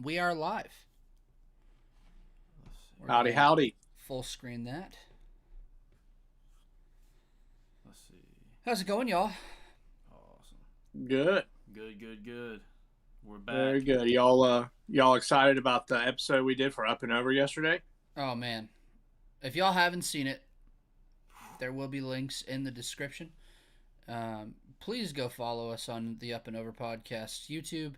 We are live. We're Howdy, gonna howdy. full screen that. Let's see. How's it going, y'all? Awesome. Good. Good. We're Very back. good. Y'all excited about the episode we did for Up and Over yesterday? Oh man, if y'all haven't seen it, there will be links in the description. Please go follow us on the Up and Over podcast YouTube.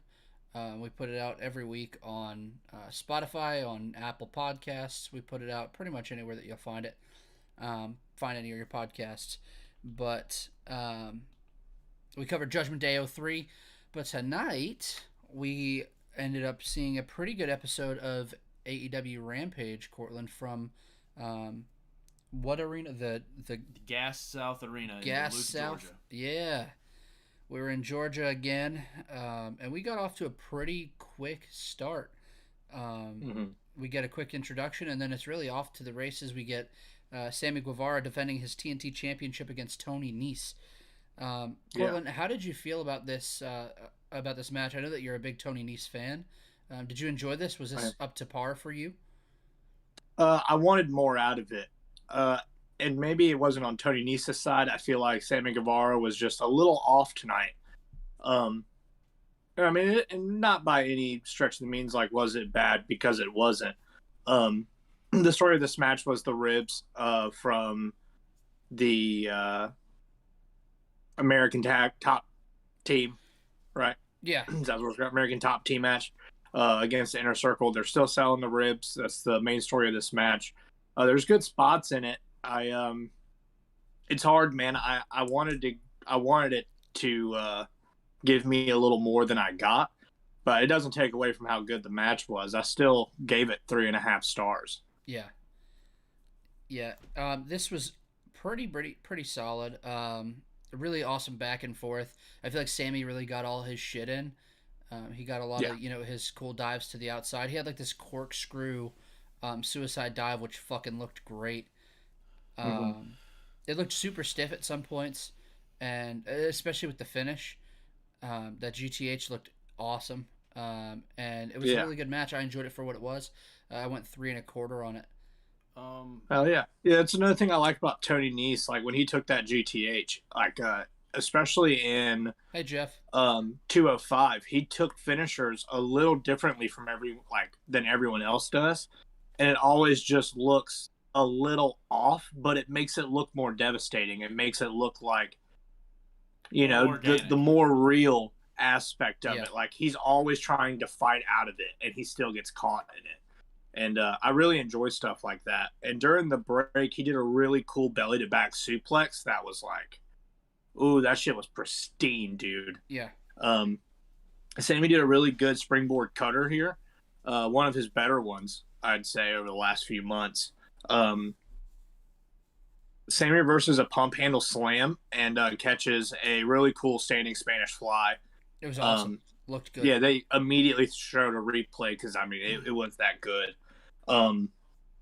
We put it out every week on Spotify, on Apple Podcasts. We put it out pretty much anywhere that you'll find it. Find any of your podcasts. But we covered Judgment Day 03. But tonight, we ended up seeing a pretty good episode of AEW Rampage, Courtland, from what arena? The Gas South Arena Gas in Duluth, South. Georgia. Yeah. We were in Georgia again, and we got off to a pretty quick start. We get a quick introduction, and then it's really off to the races. We get Sammy Guevara defending his TNT championship against Tony Nese. Courtland, how did you feel about this match? I know that you're a big Tony Nese fan. Did you enjoy this? Was this up to par for you? I wanted more out of it. And maybe it wasn't on Tony Nese's side. I feel like Sammy Guevara was just a little off tonight. I mean, and not by any stretch of the means, like, was it bad? Because it wasn't. The story of this match was the ribs from the American Top Team, right? Yeah. That was American Top Team match against the Inner Circle. They're still selling the ribs. That's the main story of this match. There's good spots in it. It's hard, man. I wanted it to give me a little more than I got, but it doesn't take away from how good the match was. I still gave it 3.5 stars. Yeah. This was pretty solid. Really awesome back and forth. I feel like Sammy really got all his shit in. He got a lot of his cool dives to the outside. He had like this corkscrew suicide dive, which fucking looked great. It looked super stiff at some points, and especially with the finish. That GTH looked awesome, and it was a really good match. I enjoyed it for what it was. I went 3.25 on it. Hell yeah. It's another thing I like about Tony Nese. Like when he took that GTH, like especially in Hey Jeff, 205, he took finishers a little differently than everyone else does, and it always just looks a little off, but it makes it look more devastating. It makes it look like, the more real aspect of it. Like he's always trying to fight out of it, and he still gets caught in it. And I really enjoy stuff like that. And during the break, he did a really cool belly-to-back suplex that was like, ooh, that shit was pristine, dude. Yeah. Sammy did a really good springboard cutter here. One of his better ones, I'd say, over the last few months. Sammy reverses a pump handle slam and catches a really cool standing Spanish fly. It was awesome. Looked good. Yeah, they immediately showed a replay because, I mean, it was that good.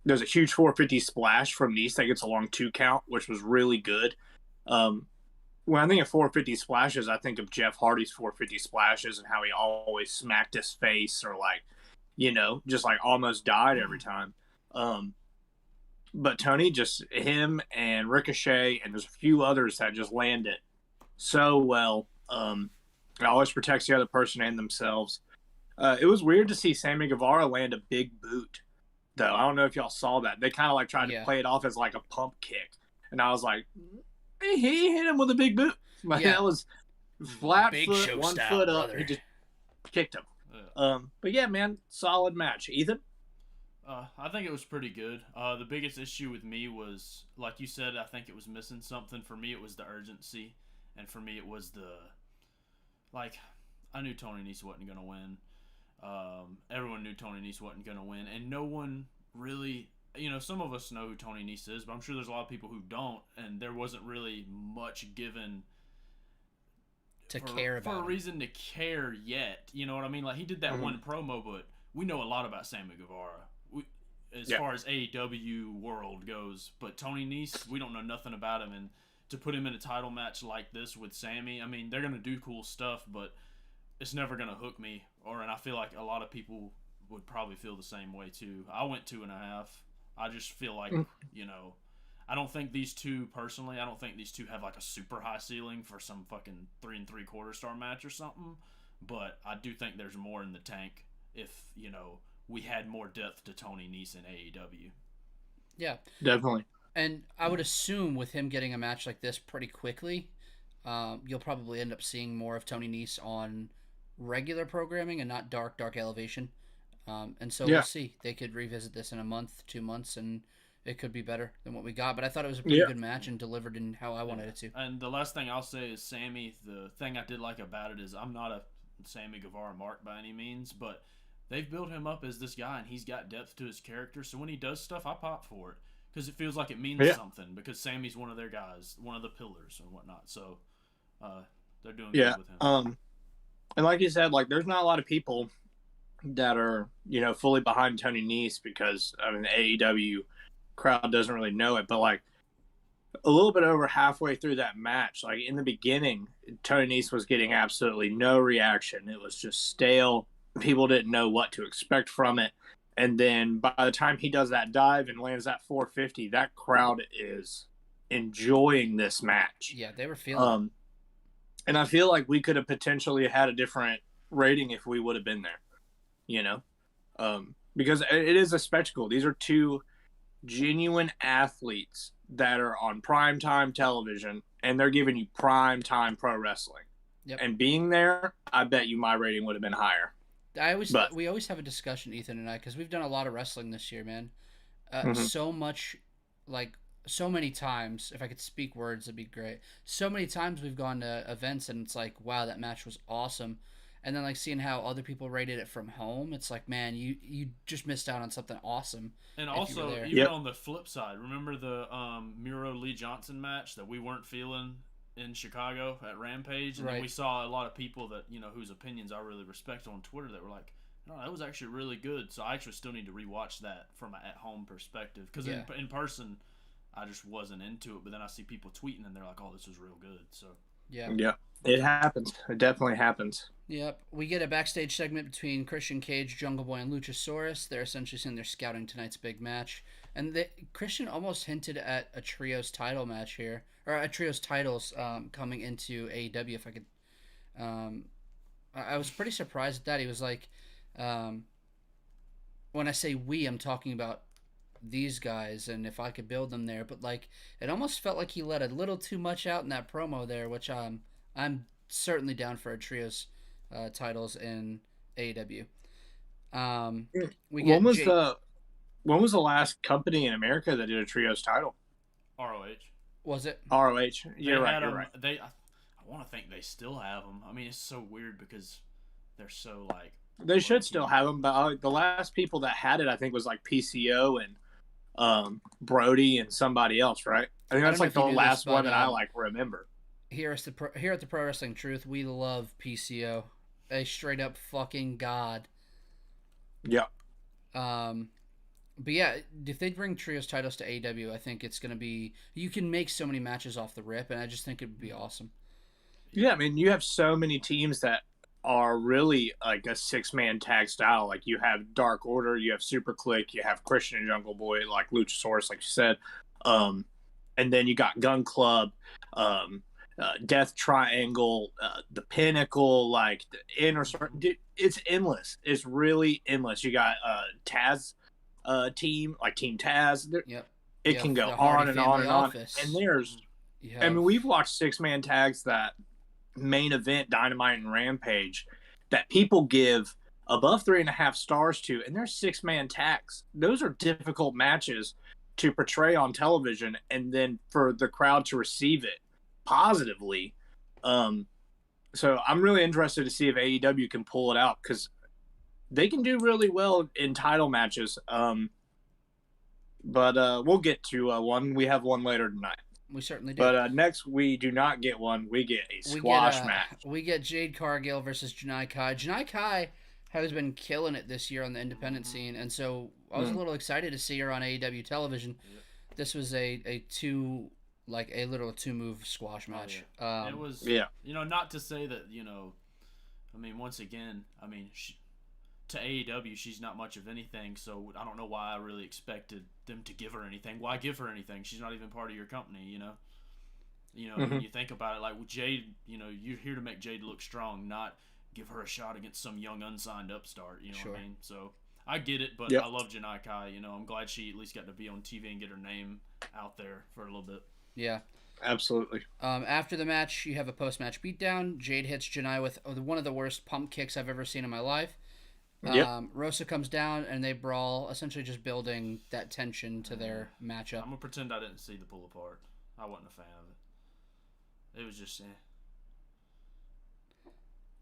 There's a huge 450 splash from Nese that gets a long 2 count, which was really good. When I think of 450 splashes, I think of Jeff Hardy's 450 splashes and how he always smacked his face or, like, just like almost died every time. But Tony, just him and Ricochet, and there's a few others that just land it so well. It always protects the other person and themselves. It was weird to see Sammy Guevara land a big boot, though. I don't know if y'all saw that. They kind of like tried to play it off as like a pump kick. And I was like, he hit him with a big boot. Like, that was flat big foot, 1 foot up. Brother. He just kicked him. But yeah, man, solid match. Ethan? I think it was pretty good. The biggest issue with me was, like you said, I think it was missing something. For me, it was the urgency. And for me, it was I knew Tony Nese wasn't going to win. Everyone knew Tony Nese wasn't going to win. And no one really, some of us know who Tony Nese is, but I'm sure there's a lot of people who don't. And there wasn't really much given care about for a him. reason to care yet. You know what I mean? Like, he did that one promo, but we know a lot about Sammy Guevara. As far as AEW world goes, but Tony Nese, we don't know nothing about him, and to put him in a title match like this with Sammy, I mean, they're gonna do cool stuff, but it's never gonna hook me. And I feel like a lot of people would probably feel the same way too. I went 2.5. I just feel like, I don't think these two personally. I don't think these two have like a super high ceiling for some fucking 3 3/4 star match or something. But I do think there's more in the tank if we had more depth to Tony Nese in AEW. Yeah, definitely. And I would assume with him getting a match like this pretty quickly, you'll probably end up seeing more of Tony Nese on regular programming and not Dark Elevation. And so we'll see. They could revisit this in a month, 2 months, and it could be better than what we got. But I thought it was a pretty good match and delivered in how I wanted it to. And the last thing I'll say is Sammy. The thing I did like about it is I'm not a Sammy Guevara mark by any means, but they've built him up as this guy, and he's got depth to his character. So when he does stuff, I pop for it because it feels like it means something. Because Sammy's one of their guys, one of the pillars and whatnot. So they're doing good with him. And like you said, like there's not a lot of people that are fully behind Tony Nese because the AEW crowd doesn't really know it, but like a little bit over halfway through that match, like in the beginning, Tony Nese was getting absolutely no reaction. It was just stale. People didn't know what to expect from it. And then by the time he does that dive and lands that 450, that crowd is enjoying this match. Yeah, they were feeling it. And I feel like we could have potentially had a different rating if we would have been there, because it is a spectacle. These are two genuine athletes that are on primetime television, and they're giving you primetime pro wrestling. Yep. And being there, I bet you my rating would have been higher. We always have a discussion, Ethan and I, because we've done a lot of wrestling this year, man. So much, like so many times. If I could speak words, it'd be great. So many times we've gone to events, and it's like, wow, that match was awesome. And then like seeing how other people rated it from home, it's like, man, you just missed out on something awesome. And also, even on the flip side, remember the Miro Lee Johnson match that we weren't feeling in Chicago at Rampage, and then we saw a lot of people that whose opinions I really respect on Twitter that were like, no, that was actually really good. So I actually still need to rewatch that from an at-home perspective because in person, I just wasn't into it. But then I see people tweeting, and they're like, oh, this was real good. So yeah, it happens. It definitely happens. Yep. We get a backstage segment between Christian Cage, Jungle Boy, and Luchasaurus. They're essentially saying they're scouting tonight's big match. And Christian almost hinted at a trios title match here, or a trios titles coming into AEW. If I could, I was pretty surprised at that. He was like, when I say we, I'm talking about these guys, and if I could build them there. But like, it almost felt like he let a little too much out in that promo there, which I'm certainly down for a trios titles in AEW. When was the last company in America that did a trios title? ROH. Was it? ROH. You're right. I want to think they still have them. I mean, it's so weird because they're so like. They should still have them, but the last people that had it, I think, was like PCO and Brody and somebody else, right? I think that's like the last one that I like remember. Here at the Pro Wrestling Truth, we love PCO. A straight up fucking god. Yeah. But yeah, if they bring trios titles to AEW, I think it's gonna be. You can make so many matches off the rip, and I just think it would be awesome. Yeah, I mean, you have so many teams that are really like a 6-man tag style. Like you have Dark Order, you have Super Click, you have Christian and Jungle Boy, like Luchasaurus, like you said, and then you got Gun Club, Death Triangle, the Pinnacle, like the Inner Circle. Dude, it's endless. It's really endless. You got Taz team, like Team Taz. It can go on and on and on. And there's, I mean, we've watched 6-man tags that main event Dynamite and Rampage that people give above 3.5 stars to, and they're 6-man tags. Those are difficult matches to portray on television, and then for the crowd to receive it positively. So I'm really interested to see if AEW can pull it out because they can do really well in title matches. But we'll get to one. We have one later tonight. We certainly do. But next, we do not get one. We get a squash match. We get Jade Cargill versus Janai Kai. Janai Kai has been killing it this year on the independent scene, and so I was a little excited to see her on AEW television. This was a literal 2-move squash match. It was, not to say that, I mean, once again, I mean, to AEW, she's not much of anything, so I don't know why I really expected them to give her anything. Why give her anything? She's not even part of your company, you know? When you think about it, like with Jade, you're here to make Jade look strong, not give her a shot against some young unsigned upstart, you know what I mean? So I get it, but I love Janai Kai, I'm glad she at least got to be on TV and get her name out there for a little bit. Yeah. Absolutely. After the match, you have a post-match beatdown. Jade hits Janai with one of the worst pump kicks I've ever seen in my life. Rosa comes down, and they brawl, essentially just building that tension to their matchup. I'm going to pretend I didn't see the pull apart. I wasn't a fan of it. It was just,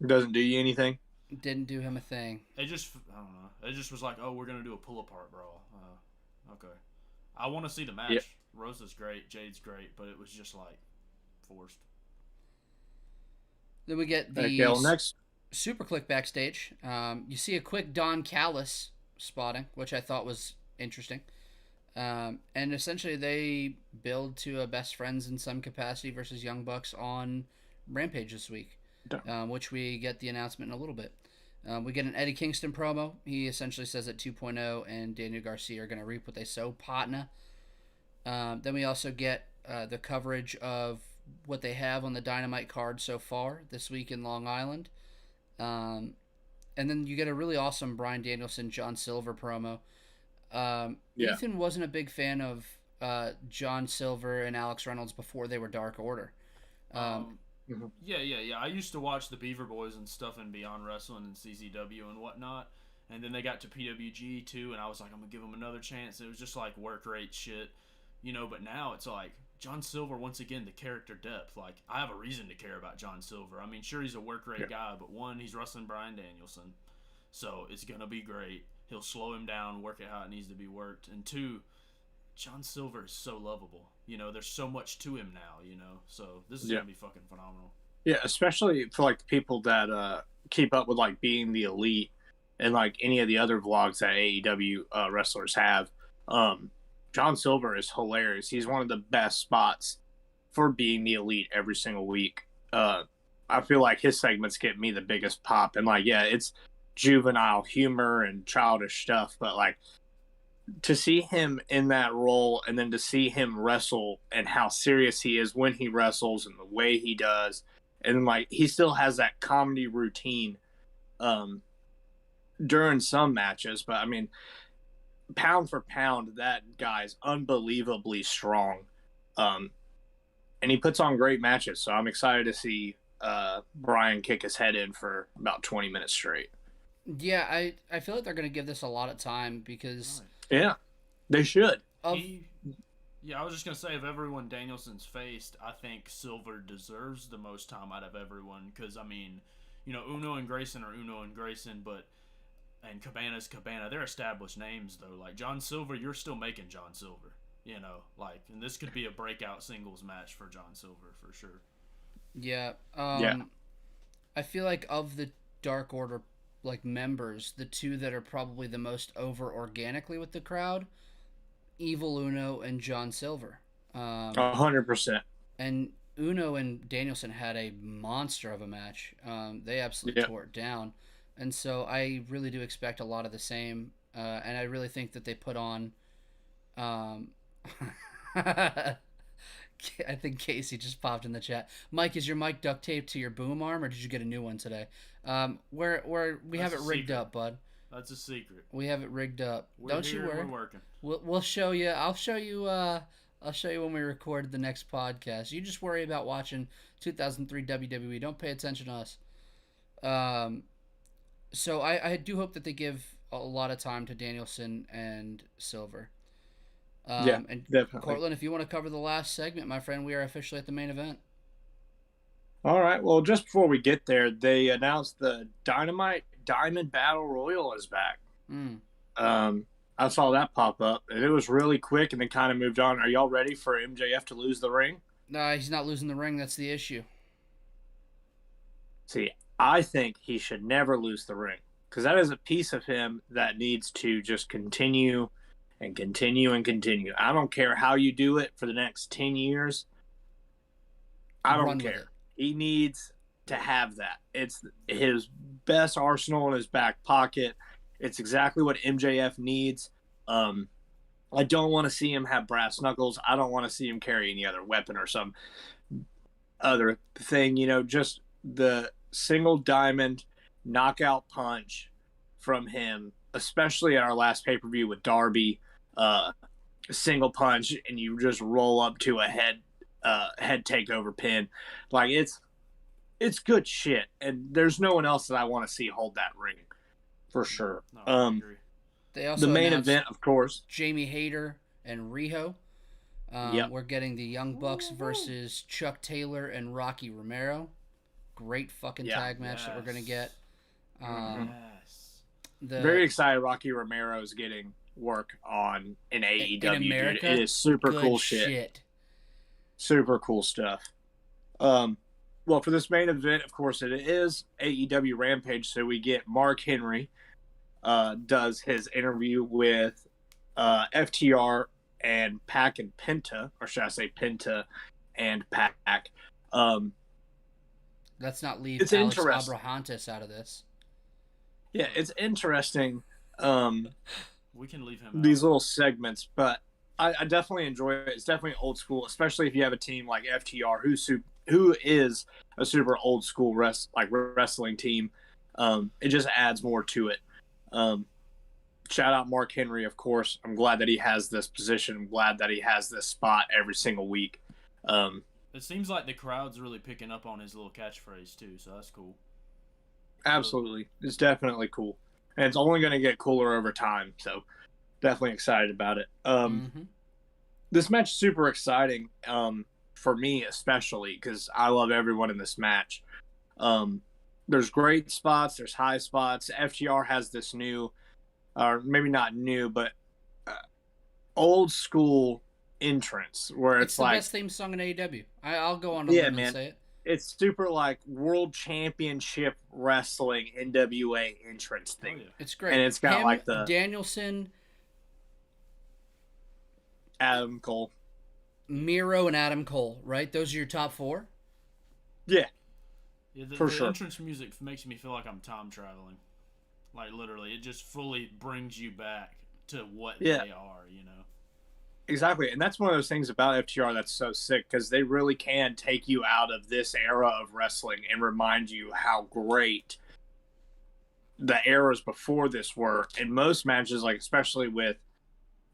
Doesn't do you anything? Didn't do him a thing. It just, I don't know. It just was like, oh, we're going to do a pull apart brawl. Okay. I want to see the match. Yep. Rosa's great, Jade's great, but it was just like forced. Then we get the next Super Click backstage. You see a quick Don Callis spotting, which I thought was interesting. And essentially they build to a best friends in some capacity versus Young Bucks on Rampage this week, which we get the announcement in a little bit. We get an Eddie Kingston promo. He essentially says that 2.0 and Daniel Garcia are going to reap what they sow, partner. Then we also get the coverage of what they have on the Dynamite card so far this week in Long Island. And then you get a really awesome Bryan Danielson, John Silver promo. Ethan wasn't a big fan of John Silver and Alex Reynolds before they were Dark Order. Yeah. I used to watch the Beaver Boys and stuff in Beyond Wrestling and CZW and whatnot. And then they got to PWG too, and I was like, I'm going to give them another chance. It was just like work rate shit. But now it's like John Silver, once again, the character depth. Like, I have a reason to care about John Silver. I mean, sure, he's a work rate guy, but one, he's wrestling Bryan Danielson. So it's going to be great. He'll slow him down, work it how it needs to be worked. And two, John Silver is so lovable. There's so much to him now, So this is going to be fucking phenomenal. Yeah, especially for, like, the people that keep up with, like, being the elite and, like, any of the other vlogs that AEW wrestlers have. John Silver is hilarious. He's one of the best spots for being the elite every single week. I feel like his segments get me the biggest pop. And, like, it's juvenile humor and childish stuff. But, like, to see him in that role and then to see him wrestle and how serious he is when he wrestles and the way he does. And, like, he still has that comedy routine during some matches. But, I mean, pound for pound, that guy's unbelievably strong, and he puts on great matches. So I'm excited to see Bryan kick his head in for about 20 minutes straight. Yeah, I feel like they're going to give this a lot of time because they should. I was just going to say, of everyone Danielson's faced, I think Silver deserves the most time out of everyone because, I mean, Uno and Grayson are Uno and Grayson, and Cabana's Cabana. They're established names, though. Like, John Silver, you're still making John Silver, and this could be a breakout singles match for John Silver, for sure. Yeah. I feel like of the Dark Order, like, members, the two that are probably the most over organically with the crowd, Evil Uno and John Silver. 100%. And Uno and Danielson had a monster of a match. They absolutely tore it down. And so I really do expect a lot of the same. And I really think that they put on... I think Casey just popped in the chat. Mike, is your mic duct taped to your boom arm, or did you get a new one today? Where we have it rigged up, bud. That's a secret. We have it rigged up. Don't you worry. We're working. We'll show you. I'll show you when we record the next podcast. You just worry about watching 2003 WWE. Don't pay attention to us. So I do hope that they give a lot of time to Danielson and Silver. And definitely. Courtland, if you want to cover the last segment, my friend, we are officially at the main event. All right. Well, just before we get there, they announced the Dynamite Diamond Battle Royal is back. I saw that pop up, and it was really quick and then kind of moved on. Are y'all ready for MJF to lose the ring? No, he's not losing the ring. That's the issue. See, I think he should never lose the ring because that is a piece of him that needs to just continue and continue and continue. I don't care how you do it for the next 10 years. I don't care. He needs to have that. It's his best arsenal in his back pocket. It's exactly what MJF needs. I don't want to see him have brass knuckles. I don't want to see him carry any other weapon or some other thing. Just the single diamond knockout punch from him, especially at our last pay-per-view with Darby. Single punch, and you just roll up to a head takeover pin. Like, it's good shit, and there's no one else that I want to see hold that ring for sure. No, I agree. They also The main announced event, of course, Jamie Hayter and Riho. Yep. We're getting the Young Bucks versus Chuck Taylor and Rocky Romero. Great fucking tag match that we're gonna get. Very excited. Rocky Romero is getting work on an AEW. In America, dude. It is super cool shit. Super cool stuff. Well, for this main event, of course, it is AEW Rampage, so we get Mark Henry does his interview with FTR and Pac and Penta, or should I say Penta and Pac. Let's not leave It's Alex interesting. Abrahantes out of this. Yeah, it's interesting. We can leave him These out. little segments, but I definitely enjoy it. It's definitely old school, especially if you have a team like FTR, who is a super old school wrestling team. It just adds more to it. Shout out Mark Henry, of course. I'm glad that he has this position. I'm glad that he has this spot every single week. It seems like the crowd's really picking up on his little catchphrase too, so that's cool. Absolutely. It's definitely cool. And it's only going to get cooler over time, so definitely excited about it. This match is super exciting for me especially because I love everyone in this match. There's great spots. There's high spots. FTR has this new, or maybe not new, but old school entrance where it's the like best theme song in AEW. I'll go on a limb and say it. It's super like world championship wrestling NWA entrance thing. Oh, yeah. It's great. And it's got Him, like the Danielson, Adam Cole, Miro, and Adam Cole, right? Those are your top four? Yeah, For sure. Entrance music makes me feel like I'm time traveling. Like literally, it just fully brings you back to what they are, exactly. And that's one of those things about FTR that's so sick because they really can take you out of this era of wrestling and remind you how great the eras before this were. In most matches, like especially with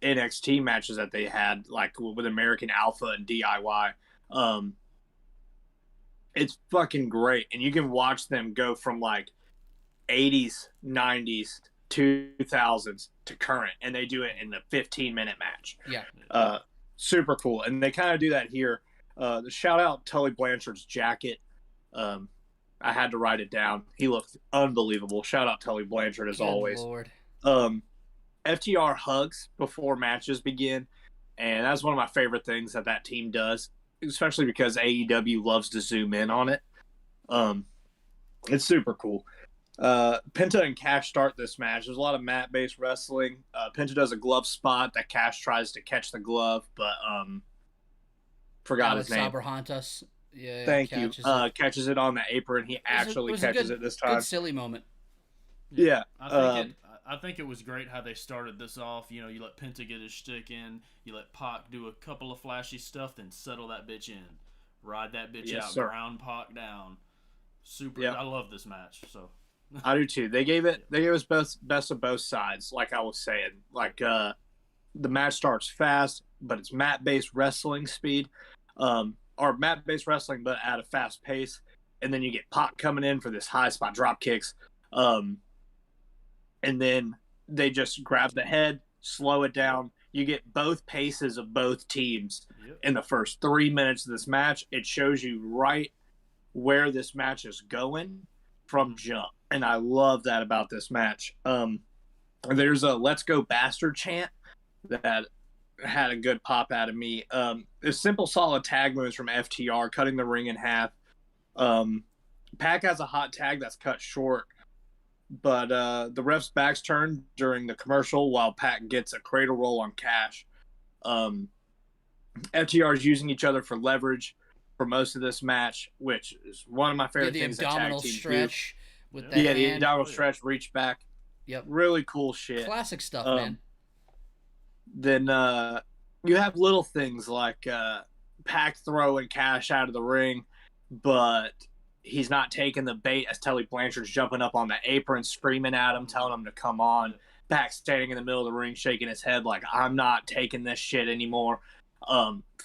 NXT matches that they had, like with American Alpha and DIY, it's fucking great. And you can watch them go from like 80s, 90s, 2000s to current, and they do it in a 15-minute match. Yeah. Super cool. And they kind of do that here. The shout out Tully Blanchard's jacket. I had to write it down. He looked unbelievable. Shout out Tully Blanchard as Good always. Lord. FTR hugs before matches begin, and that's one of my favorite things that team does, especially because AEW loves to zoom in on it. It's super cool. Penta and Cash start this match. There's a lot of mat-based wrestling. Penta does a glove spot that Cash tries to catch the glove, but forgot his name. Abrahantes. Yeah, Thank you. Catches it on the apron. He actually catches it this time. Good silly moment. Yeah. I think it was great how they started this off. You let Penta get his shtick in. You let Pac do a couple of flashy stuff, then settle that bitch in. Ride that bitch out. Sir. Ground Pac down. Super. Yep. I love this match. So. I do too. They gave us best of both sides, like I was saying. Like the match starts fast, but it's mat-based wrestling speed. Or mat-based wrestling, but at a fast pace. And then you get Pac coming in for this high spot drop kicks. And then they just grab the head, slow it down. You get both paces of both teams in the first 3 minutes of this match. It shows you right where this match is going from jump. And I love that about this match. There's a "Let's Go Bastard" chant that had a good pop out of me. There's simple, solid tag moves from FTR, cutting the ring in half. Pac has a hot tag that's cut short, but the ref's back's turned during the commercial while Pac gets a cradle roll on Cash. FTR is using each other for leverage for most of this match, which is one of my favorite things that tag teams stretch do. With the the hand. abdominal stretch, reach back. Yep. Really cool shit. Classic stuff, man. Then you have little things like Pac throwing Cash out of the ring, but he's not taking the bait as Tully Blanchard's jumping up on the apron, screaming at him, telling him to come on. Pac standing in the middle of the ring, shaking his head like, I'm not taking this shit anymore.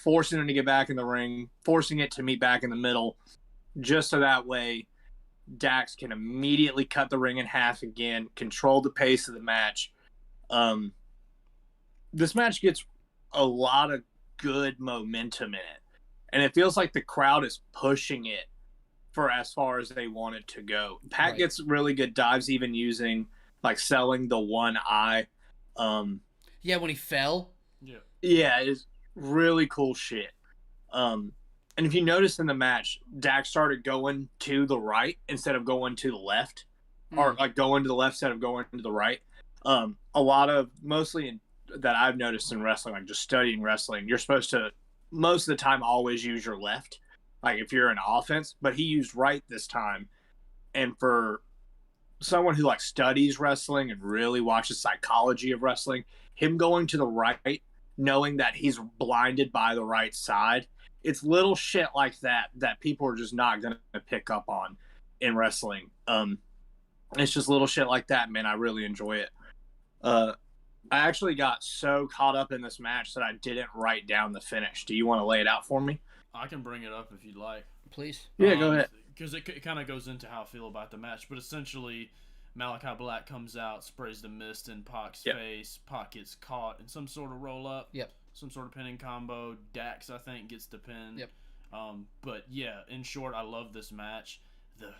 Forcing him to get back in the ring, forcing it to meet back in the middle, just so that way Dax can immediately cut the ring in half again, control the pace of the match. This match gets a lot of good momentum in it, and it feels like the crowd is pushing it for as far as they want it to go. Pat gets really good dives, even using like selling the one eye. When he fell. Yeah, it's really cool shit. And if you notice in the match, Dax started going to the right instead of going to the left, or like going to the left instead of going to the right. A lot of that I've noticed in wrestling, like just studying wrestling, you're supposed to most of the time always use your left, like if you're in offense, but he used right this time. And for someone who like studies wrestling and really watches psychology of wrestling, him going to the right, knowing that he's blinded by the right side, it's little shit like that people are just not going to pick up on in wrestling. It's just little shit like that, man. I really enjoy it. I actually got so caught up in this match that I didn't write down the finish. Do you want to lay it out for me? I can bring it up if you'd like. Please. Yeah, go ahead. Because it kind of goes into how I feel about the match. But essentially, Malachi Black comes out, sprays the mist in Pac's face. Pac gets caught in some sort of roll-up. Yep. Some sort of pinning combo. Dax, I think, gets the pin. Yep. But yeah, in short, I love this match. The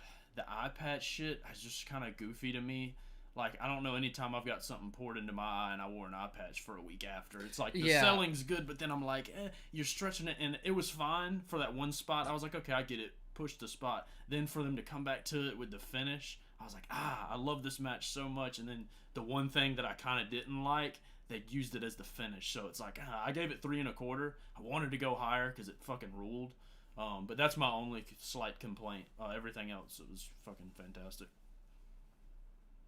eye patch shit is just kind of goofy to me. Like, I don't know any time I've got something poured into my eye and I wore an eye patch for a week after. It's like, the selling's good, but then I'm like, you're stretching it. And it was fine for that one spot. I was like, okay, I get it. Push the spot. Then for them to come back to it with the finish, I was like, I love this match so much. And then the one thing that I kind of didn't like, they used it as the finish. So it's like, I gave it 3 1/4. I wanted to go higher because it fucking ruled. But that's my only slight complaint. Everything else, it was fucking fantastic.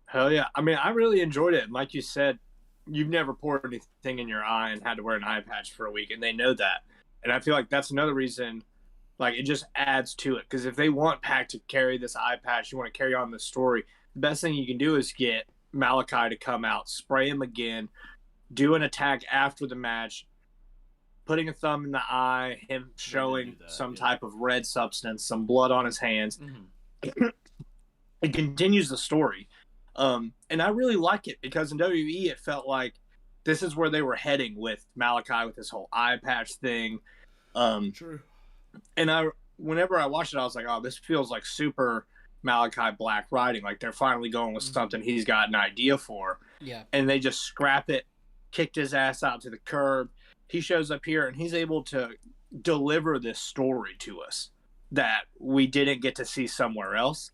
Hell yeah. I mean, I really enjoyed it. And like you said, you've never poured anything in your eye and had to wear an eye patch for a week, and they know that. And I feel like that's another reason, like, it just adds to it. Because if they want Pac to carry this eye patch, you want to carry on the story, the best thing you can do is get Malachi to come out, spray him again, do an attack after the match, putting a thumb in the eye, him showing some type of red substance, some blood on his hands. Mm-hmm. It continues the story. And I really like it because in WWE, it felt like this is where they were heading with Malachi with this whole eye patch thing. True. And whenever I watched it, I was like, oh, this feels like super Malachi Black writing. Like they're finally going with something he's got an idea for. Yeah. And they just scrap it, kicked his ass out to the curb. He shows up here and he's able to deliver this story to us that we didn't get to see somewhere else.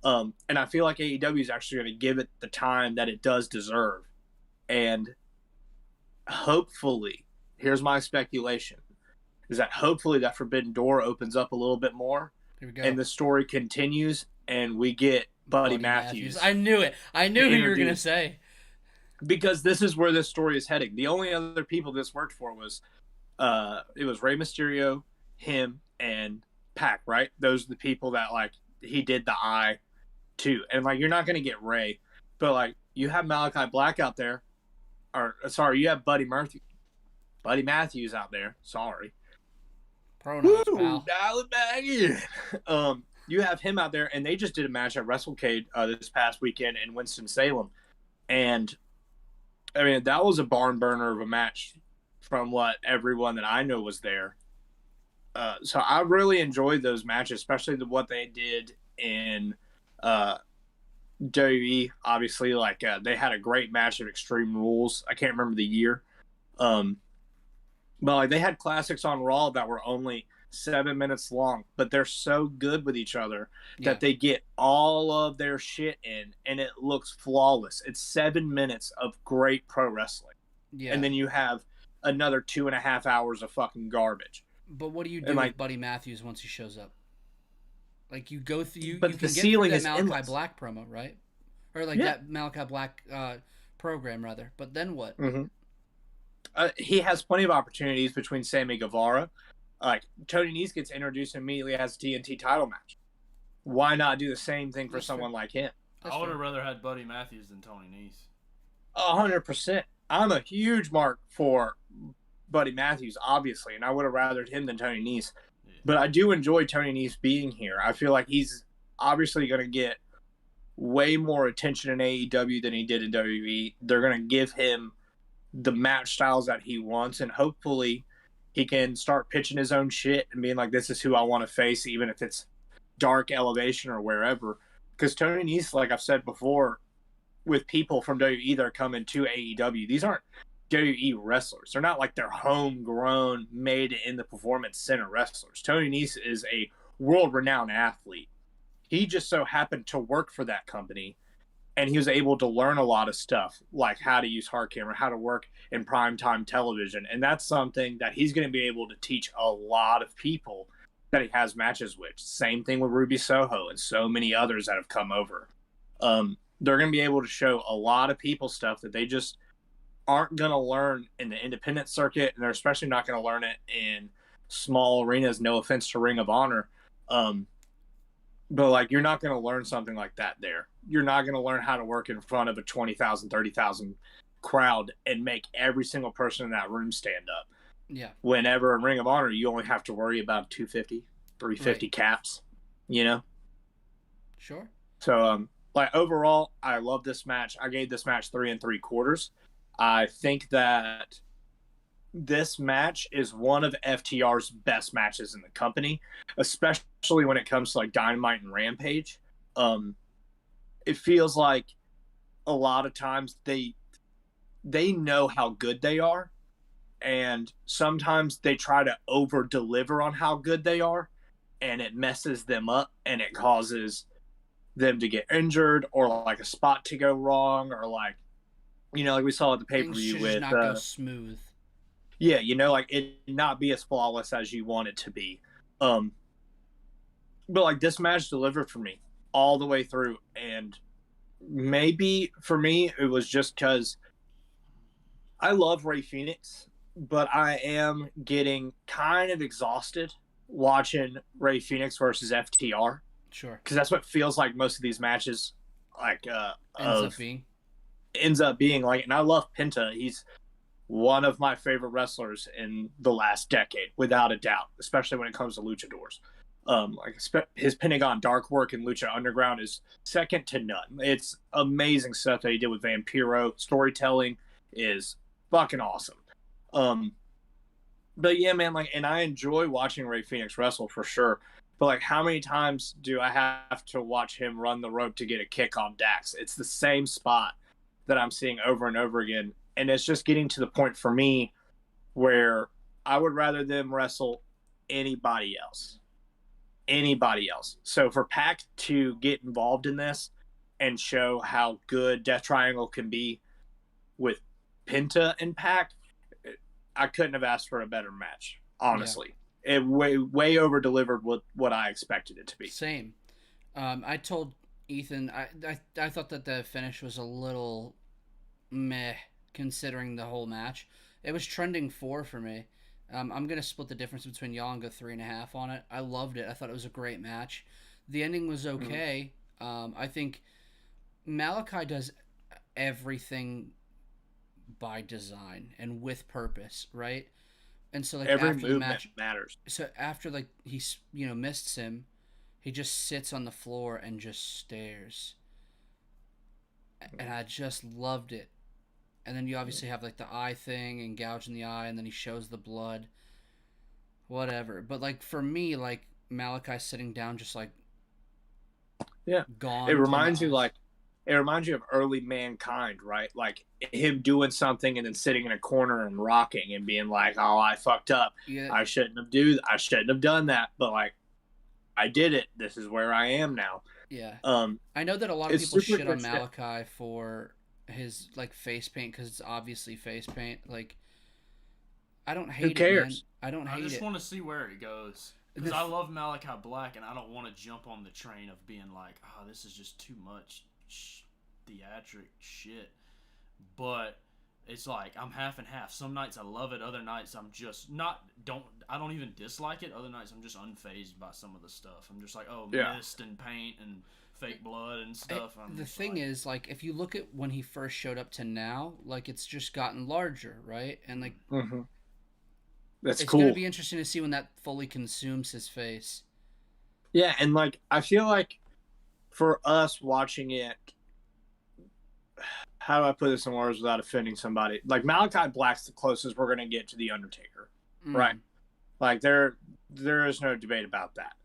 And I feel like AEW is actually going to give it the time that it does deserve. And hopefully, here's my speculation, is that hopefully that Forbidden Door opens up a little bit more. Here we go. And the story continues and we get Buddy Matthews. I knew it. I knew who you were going to say. Because this is where this story is heading. The only other people this worked for was it was Rey Mysterio, him, and Pac, right? Those are the people that, like, he did the eye to. And, like, you're not going to get Rey. But, like, you have Malachi Black out there. Or, sorry, you have Buddy Matthews out there. Sorry. Pronouns, pal. Dial it back in. You have him out there, and they just did a match at WrestleCade this past weekend in Winston-Salem. And, I mean, that was a barn burner of a match from what everyone that I know was there. So I really enjoyed those matches, especially what they did in WWE. Obviously, like they had a great match of Extreme Rules. I can't remember the year. But like they had classics on Raw that were only 7 minutes long, but they're so good with each other that they get all of their shit in and it looks flawless. It's 7 minutes of great pro wrestling. Yeah. And then you have another 2.5 hours of fucking garbage. But what do you do with Buddy Matthews once he shows up? Like you go through, you but can the get ceiling through that is Malachi endless. Black promo, right? or like that Malachi Black program rather. But then what? Mm-hmm. He has plenty of opportunities between Sammy Guevara. Like Tony Nese gets introduced immediately as a TNT title match. Why not do the same thing for someone like him? I would have rather had Buddy Matthews than Tony Nese. 100%. I'm a huge mark for Buddy Matthews, obviously, and I would have rathered him than Tony Nese. Yeah. But I do enjoy Tony Nese being here. I feel like he's obviously going to get way more attention in AEW than he did in WWE. They're going to give him the match styles that he wants, and hopefully he can start pitching his own shit and being like, this is who I want to face, even if it's Dark Elevation or wherever. Because Tony Nese, like I've said before, with people from WWE that are coming to AEW, these aren't WWE wrestlers. They're not like they're homegrown, made in the Performance Center wrestlers. Tony Nese is a world-renowned athlete. He just so happened to work for that company, and he was able to learn a lot of stuff, like how to use hard camera, how to work in primetime television. And that's something that he's going to be able to teach a lot of people that he has matches with. Same thing with Ruby Soho and so many others that have come over. They're going to be able to show a lot of people stuff that they just aren't going to learn in the independent circuit, and they're especially not going to learn it in small arenas, no offense to Ring of Honor. But, like, you're not going to learn something like that there. You're not going to learn how to work in front of a 20,000, 30,000 crowd and make every single person in that room stand up. Yeah. Whenever in Ring of Honor, you only have to worry about 250, 350 caps, you know? Sure. So, like, overall, I love this match. I gave this match 3 3/4. I think that this match is one of FTR's best matches in the company, especially when it comes to like Dynamite and Rampage. It feels like a lot of times they know how good they are, and sometimes they try to over deliver on how good they are, and it messes them up, and it causes them to get injured or like a spot to go wrong, or like, you know, like we saw at the pay-per-view with not go smooth. Yeah, you know, like it not be as flawless as you want it to be. But like this match delivered for me all the way through, and maybe for me it was just because I love Rey Fenix, but I am getting kind of exhausted watching Rey Fenix versus FTR. Sure. Because that's what feels like most of these matches like ends up being like, and I love Penta. He's one of my favorite wrestlers in the last decade, without a doubt, especially when it comes to luchadors. Like his Pentagon Dark work in Lucha Underground is second to none. It's amazing stuff that he did with Vampiro. Storytelling is fucking awesome. But yeah, man, like, and I enjoy watching Rey Fenix wrestle for sure. But like, how many times do I have to watch him run the rope to get a kick on Dax? It's the same spot that I'm seeing over and over again. And it's just getting to the point for me where I would rather them wrestle anybody else. Anybody else. So for Pac to get involved in this and show how good Death Triangle can be with Penta and Pac, I couldn't have asked for a better match, honestly. Yeah. It way over delivered what I expected it to be. Same. I told Ethan I thought that the finish was a little meh considering the whole match. It was trending 4 for me. I'm gonna split the difference between y'all and go 3.5 on it. I loved it. I thought it was a great match. The ending was okay. I think Malachi does everything by design and with purpose, right? And so like every after the match matters. So after like he missed him, he just sits on the floor and just stares. And I just loved it. And then you obviously have like the eye thing and gouging the eye, and then he shows the blood. Whatever. But like for me, like Malachi sitting down just like gone. It reminds you of early Mankind, right? Like him doing something and then sitting in a corner and rocking and being like, "Oh, I fucked up. Yeah. I shouldn't have done that, but like I did it. This is where I am now." Yeah. I know that a lot of people shit on Malachi for his like face paint because it's obviously face paint. Like, I don't hate it. Who cares? I don't hate it. I just want to see where it goes because I love Malachi Black, and I don't want to jump on the train of being like, "Oh, this is just too much." theatric shit, but it's like I'm half and half. Some nights I love it, other nights I'm just I don't even dislike it. Other nights I'm just unfazed by some of the stuff. I'm just like, oh, mist and paint and fake blood and stuff. The thing is, like, if you look at when he first showed up to now, like, it's just gotten larger, right? And like, that's it's cool. gonna be interesting to see when that fully consumes his face. Yeah, and like I feel like for us watching it, how do I put this in words without offending somebody? Like Malachi Black's the closest we're gonna get to the Undertaker, right? Like there is no debate about that.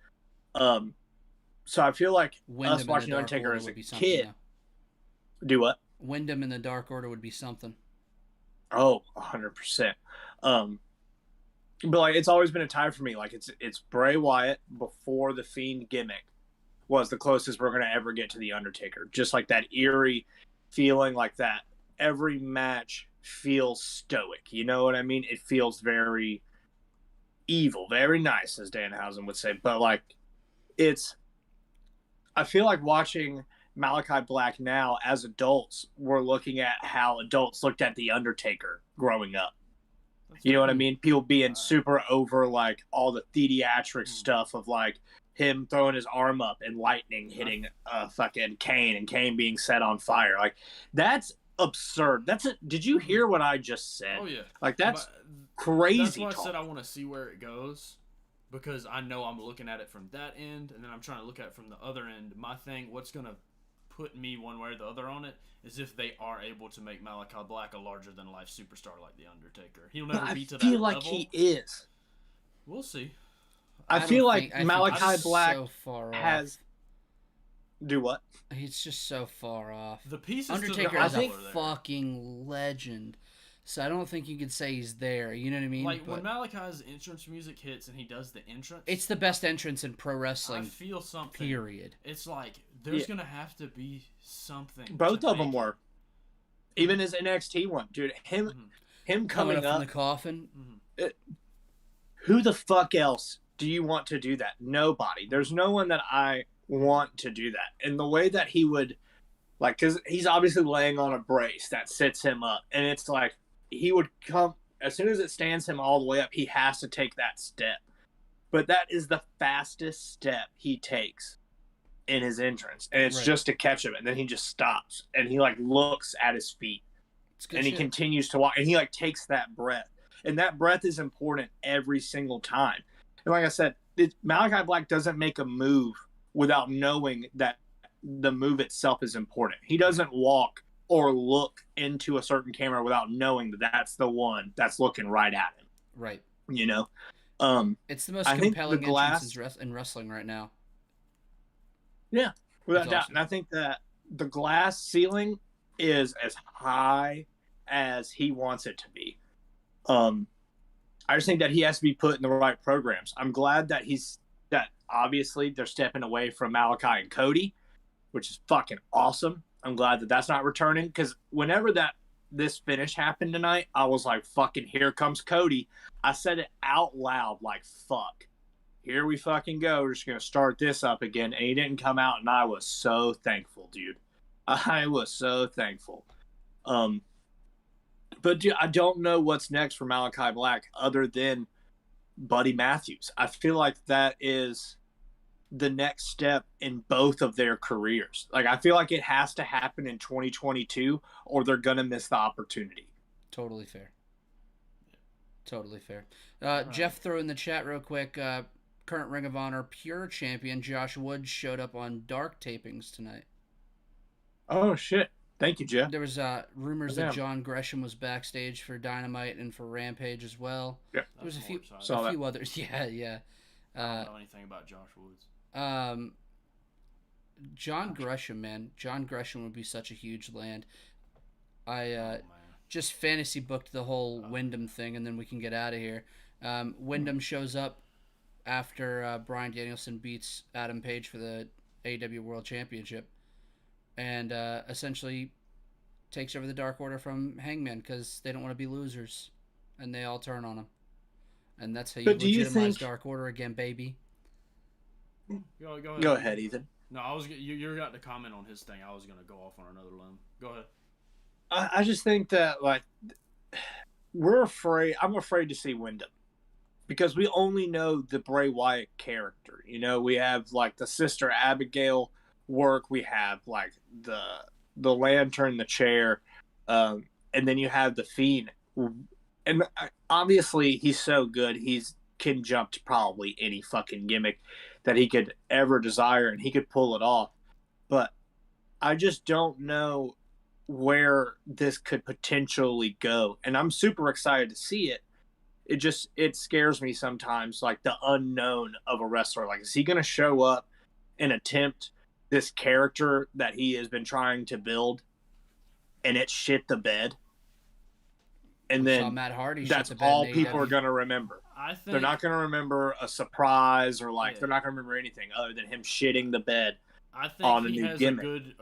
So I feel like Wyndham us watching Undertaker as a kid. Though. Do what? Wyndham in the Dark Order would be something. Oh, 100%. But like it's always been a tie for me. Like it's Bray Wyatt before the Fiend gimmick was the closest we're gonna ever get to the Undertaker. Just like that eerie feeling, like that every match feels stoic. You know what I mean? It feels very evil, very nice, as Danhausen would say. But like I feel like watching Malachi Black now as adults, we're looking at how adults looked at the Undertaker growing up. You know what I mean? People being super over like all the theatric stuff of like him throwing his arm up and lightning hitting fucking Kane and Kane being set on fire. Like that's absurd. Did you hear what I just said? Oh yeah. Like that's crazy. That's why talk. I said I want to see where it goes, because I know I'm looking at it from that end, and then I'm trying to look at it from the other end. My thing, what's gonna put me one way or the other on it, is if they are able to make Malachi Black a larger-than-life superstar like The Undertaker. He'll never be to that level. I feel like he is. We'll see. I feel like Malachi Black so far has... Do what? He's just so far off. The pieces Undertaker to is a fucking legend. So I don't think you could say he's there. You know what I mean? Like, when Malachi's entrance music hits and he does the entrance... It's the best entrance in pro wrestling. I feel something. Period. It's like, there's going to have to be something. Both of them were. Even his NXT one. Dude, him coming up... from the coffin. Who the fuck else do you want to do that? Nobody. There's no one that I want to do that. And the way that he would... Like, because he's obviously laying on a brace that sits him up. And it's like... He would come, as soon as it stands him all the way up, he has to take that step. But that is the fastest step he takes in his entrance. And it's just to catch him. And then he just stops. And he, like, looks at his feet. And he continues to walk. And he, like, takes that breath. And that breath is important every single time. And like I said, Malachi Black doesn't make a move without knowing that the move itself is important. He doesn't walk or look into a certain camera without knowing that that's the one that's looking right at him. Right. You know? It's the most compelling entrance in wrestling right now. Yeah, without doubt. Awesome. And I think that the glass ceiling is as high as he wants it to be. I just think that he has to be put in the right programs. I'm glad that obviously they're stepping away from Malachi and Cody, which is fucking awesome. I'm glad that that's not returning, because whenever this finish happened tonight, I was like, fucking, here comes Cody. I said it out loud, like, fuck. Here we fucking go. We're just going to start this up again. And he didn't come out, and I was so thankful, dude. I was so thankful. But dude, I don't know what's next for Malachi Black other than Buddy Matthews. I feel like that is the next step in both of their careers. Like, I feel like it has to happen in 2022 or they're going to miss the opportunity. Totally fair. Totally fair. Jeff threw in the chat real quick. Current Ring of Honor Pure Champion Josh Woods showed up on Dark tapings tonight. Oh, shit. Thank you, Jeff. There was rumors that John Gresham was backstage for Dynamite and for Rampage as well. Yep. There was a few others. Yeah. I don't know anything about Josh Woods. John Gresham, man. John Gresham would be such a huge land. Just fantasy booked the whole Wyndham thing, and then we can get out of here. Wyndham shows up after Bryan Danielson beats Adam Page for the AEW World Championship, and essentially takes over the Dark Order from Hangman because they don't want to be losers, and they all turn on him. And that's how you legitimize Dark Order again, baby. Go ahead, Ethan. No, you got to comment on his thing. I was gonna go off on another limb. Go ahead. I just think that like we're afraid. I'm afraid to see Wyndham because we only know the Bray Wyatt character. You know, we have like the Sister Abigail work. We have like the lantern, the chair, and then you have the Fiend. And obviously, he's so good. He's can jump to probably any fucking gimmick that he could ever desire, and he could pull it off. But I just don't know where this could potentially go, and I'm super excited to see it. It scares me sometimes, like the unknown of a wrestler. Like, is he going to show up and attempt this character that he has been trying to build, and it shit the bed? And then Matt Hardy that's all people are going to remember. I think They're not going to remember a surprise or they're not going to remember anything other than him shitting the bed. I think he has a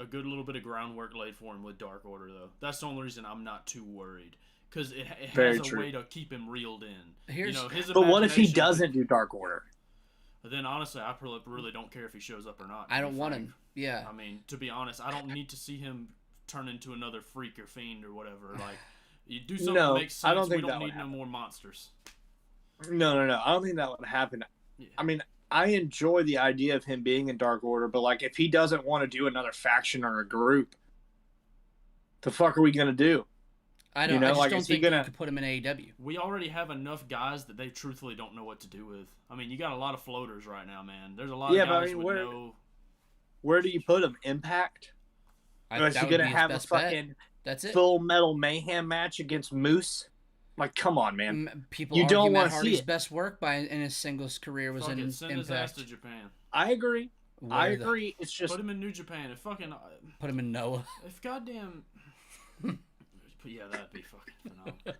good little bit of groundwork laid for him with Dark Order, though. That's the only reason I'm not too worried, because it has a way to keep him reeled in. But what if he doesn't do Dark Order? Then honestly, I really don't care if he shows up or not. I don't want him. Yeah. I mean, to be honest, I don't need to see him turn into another freak or fiend or whatever. Like, you do something that makes sense. We don't need no more monsters. No. I don't think that would happen. Yeah. I mean, I enjoy the idea of him being in Dark Order, but like if he doesn't want to do another faction or a group, the fuck are we gonna do? I don't. I just don't think you could put him in AEW. We already have enough guys that they truthfully don't know what to do with. I mean, you got a lot of floaters right now, man. There's a lot of guys with no. Where do you put him? Impact? Is he gonna have a fucking Full Metal Mayhem match against Moose? Like, come on, man. You don't want to see it. Best work in his singles career was in send Impact. His ass to Japan. I agree. It's just put him in New Japan. If fucking put him in Noah. If goddamn. Yeah, that'd be fucking phenomenal.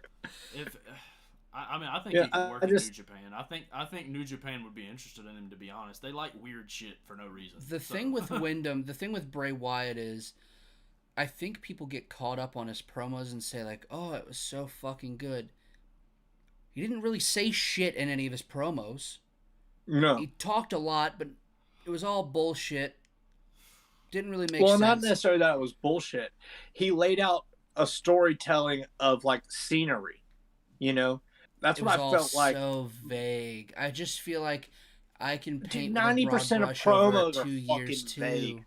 I think he could work in New Japan. I think New Japan would be interested in him, to be honest. They like weird shit for no reason. The thing with Wyndham, the thing with Bray Wyatt is, I think people get caught up on his promos and say like, "Oh, it was so fucking good." He didn't really say shit in any of his promos. No. He talked a lot, but it was all bullshit. Didn't really make sense. Well, not necessarily that it was bullshit. He laid out a storytelling of like scenery. You know, that's what I felt like. So vague. I just feel like I can paint 90% of promos are fucking vague.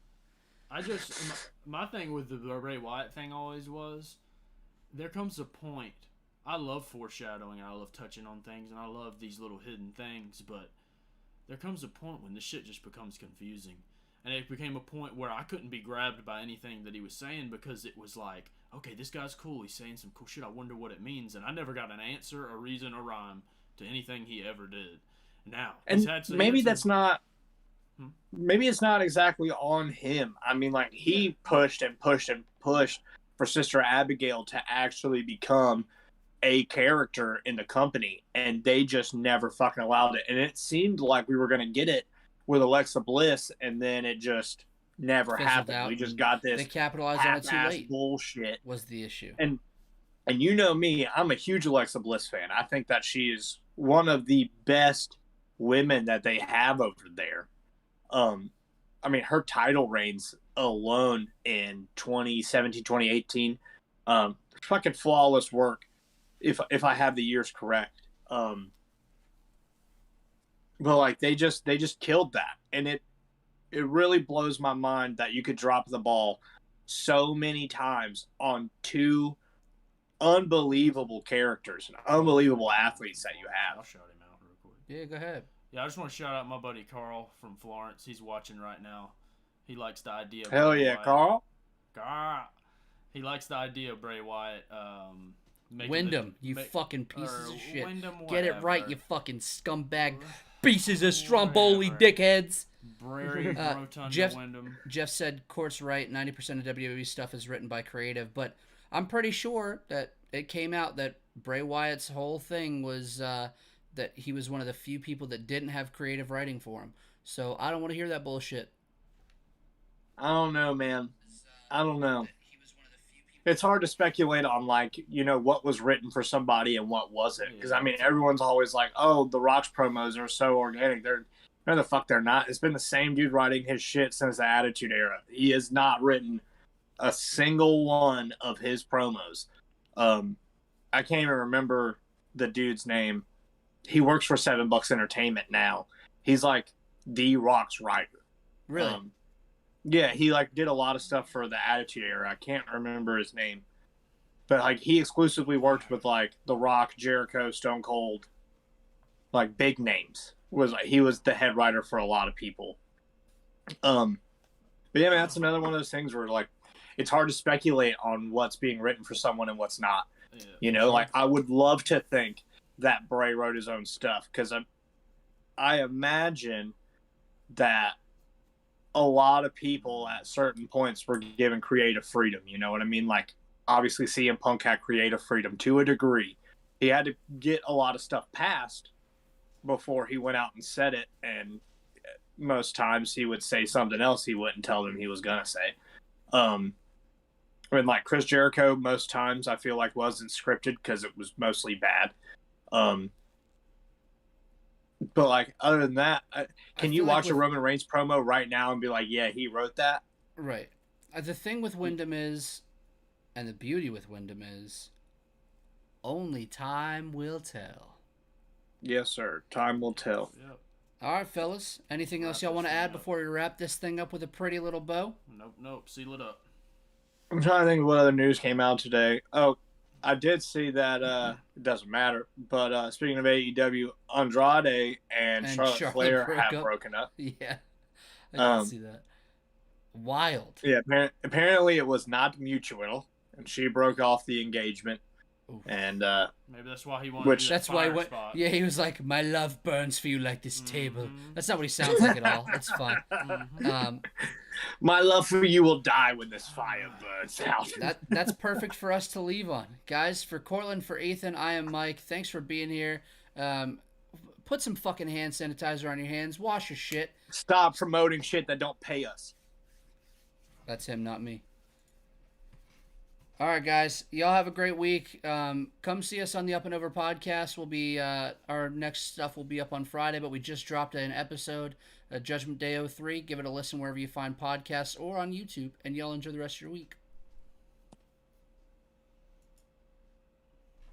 My thing with the Bray Wyatt thing always was, there comes a point. I love foreshadowing, and I love touching on things, and I love these little hidden things, but there comes a point when this shit just becomes confusing. And it became a point where I couldn't be grabbed by anything that he was saying, because it was like, okay, this guy's cool, he's saying some cool shit, I wonder what it means, and I never got an answer, a reason, or rhyme to anything he ever did. Now, maybe it's not exactly on him. I mean, like, he pushed and pushed and pushed for Sister Abigail to actually become a character in the company, and they just never fucking allowed it. And it seemed like we were going to get it with Alexa Bliss, and then it just never happened. We just got this. They capitalized on it too late. Bullshit was the issue. And you know me, I'm a huge Alexa Bliss fan. I think that she is one of the best women that they have over there. I mean, her title reigns alone in 2017, 2018, fucking flawless work. If I have the years correct, but like they just killed that, and it really blows my mind that you could drop the ball so many times on two unbelievable characters and unbelievable athletes that you have. I'll shout him out real quick. Yeah, go ahead. Yeah, I just want to shout out my buddy Carl from Florence. He's watching right now. He likes the idea of Hell Bray yeah, Wyatt. Carl. He likes the idea of Bray Wyatt. Wyndham, fucking pieces of shit. Get it right, you fucking scumbag pieces of Stromboli dickheads. Jeff said, Court's right, 90% of WWE stuff is written by creative, but I'm pretty sure that it came out that Bray Wyatt's whole thing was that he was one of the few people that didn't have creative writing for him. So I don't want to hear that bullshit. I don't know, man. I don't know. It's hard to speculate on, like, you know, what was written for somebody and what wasn't. Because, I mean, everyone's always like, oh, The Rock's promos are so organic. No, the fuck they're not. It's been the same dude writing his shit since the Attitude Era. He has not written a single one of his promos. I can't even remember the dude's name. He works for $7 Entertainment now. He's like the Rock's writer. Really? Yeah, he like did a lot of stuff for the Attitude Era. I can't remember his name, but like he exclusively worked with like The Rock, Jericho, Stone Cold, like big names. He was the head writer for a lot of people. But yeah, man, that's another one of those things where like it's hard to speculate on what's being written for someone and what's not. Yeah, you know, like I would love to think that Bray wrote his own stuff because I imagine that a lot of people at certain points were given creative freedom. You know what I mean? Like obviously CM Punk had creative freedom to a degree. He had to get a lot of stuff passed before he went out and said it, and most times he would say something else he wouldn't tell them he was gonna say. And like Chris Jericho, most times I feel like wasn't scripted because it was mostly bad. But like other than that, can you watch a Roman Reigns promo right now and be like, yeah, he wrote that? Right. The thing with Wyndham is, and the beauty with Wyndham is, only time will tell. Yes, sir. Time will tell. Yep. All right, fellas. Anything else y'all want to add before we wrap this thing up with a pretty little bow? Nope. Seal it up. I'm trying to think of what other news came out today. Oh, I did see that, it doesn't matter, but speaking of AEW, Andrade and Charlotte Flair have broken up. Yeah, I did see that. Wild. Yeah, apparently it was not mutual, and she broke off the engagement. Oof. And maybe that's why he wanted to do that's why spot. Yeah, he was like, my love burns for you like this table. That's not what he sounds like at all. It's fine. My love for you will die when this fire burns out. That's perfect for us to leave on. Guys, for Courtland, for Ethan, I am Mike. Thanks for being here. Put some fucking hand sanitizer on your hands. Wash your shit. Stop promoting shit that don't pay us. That's him, not me. All right, guys. Y'all have a great week. Come see us on the Up and Over podcast. We'll be our next stuff will be up on Friday, but we just dropped an episode, Judgment Day 03. Give it a listen wherever you find podcasts or on YouTube, and y'all enjoy the rest of your week.